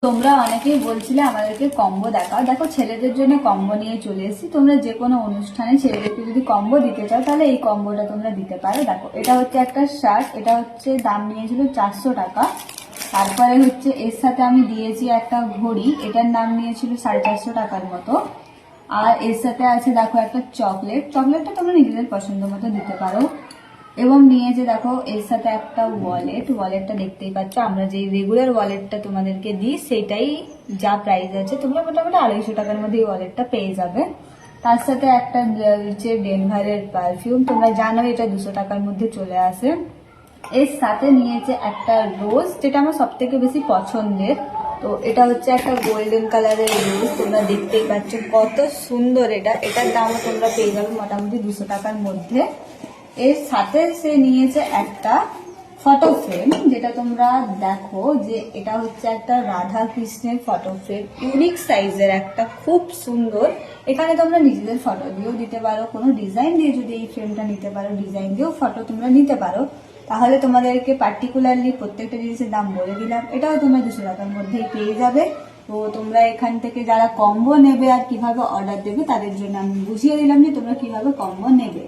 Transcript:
তোমরা অনেকেই বলছিলে আমাদেরকে কম্বো দেখাও। দেখো, ছেলেদের জন্য কম্বো নিয়ে চলে এসেছি। তোমরা যে কোনো অনুষ্ঠানে ছেলেদেরকে যদি কম্বো দিতে চাও তাহলে এই কম্বোটা তোমরা দিতে পারো। দেখো, এটা হচ্ছে একটা শার্ট, এটা হচ্ছে দাম নিয়েছিল 400 টাকা। তারপরে হচ্ছে এর সাথে আমি দিয়েছি একটা ঘড়ি, এটার নাম নিয়েছিল 450 টাকার মতো। আর এর সাথে আছে দেখো একটা চকলেটটা তোমরা নিজেদের পছন্দ মতো দিতে পারো। এবং নিয়েছে দেখো এর সাথে একটা ওয়ালেটটা দেখতেই পাচ্ছ। আমরা যে রেগুলার ওয়ালেটটা তোমাদেরকে দিই সেটাই যা প্রাইস আছে, তোমরা মোটামুটি 250 টাকার মধ্যে এই ওয়ালেটটা পেয়ে যাবে। তার সাথে একটা হচ্ছে ডেনভারের পারফিউম, তোমরা জানো এটা 200 টাকার মধ্যে চলে আসে। এর সাথে নিয়েছে একটা রোজ, যেটা আমার সব থেকে বেশি পছন্দের। তো এটা হচ্ছে একটা গোল্ডেন কালারের রোজ, তোমরা দেখতেই পাচ্ছ কত সুন্দর। এটার দামও তোমরা পেয়ে যাবে মোটামুটি 200 টাকার মধ্যে। এর সাথে সে নিয়েছে একটা ফটো ফ্রেম, যেটা তোমরা দেখো যে এটা হচ্ছে একটা রাধা কৃষ্ণের ফটো ফ্রেম, ইউনিক সাইজের একটা, খুব সুন্দর। এখানে তোমরা নিজেদের ফটো দিয়েও দিতে পারো, কোনো ডিজাইন দিয়ে যদি এই ফ্রেমটা নিতে পারো, ডিজাইন দিয়েও ফটো তোমরা নিতে পারো। তাহলে তোমাদেরকে পার্টিকুলারলি প্রত্যেকটা জিনিসের দাম বলে দিলাম। এটাও তোমরা 200 টাকার মধ্যেই পেয়ে যাবে। তো তোমরা এখান থেকে যারা কম্বো নেবে আর কিভাবে অর্ডার দেবে তাদের জন্য আমি বুঝিয়ে দিলাম যে তোমরা কিভাবে কম্বো নেবে।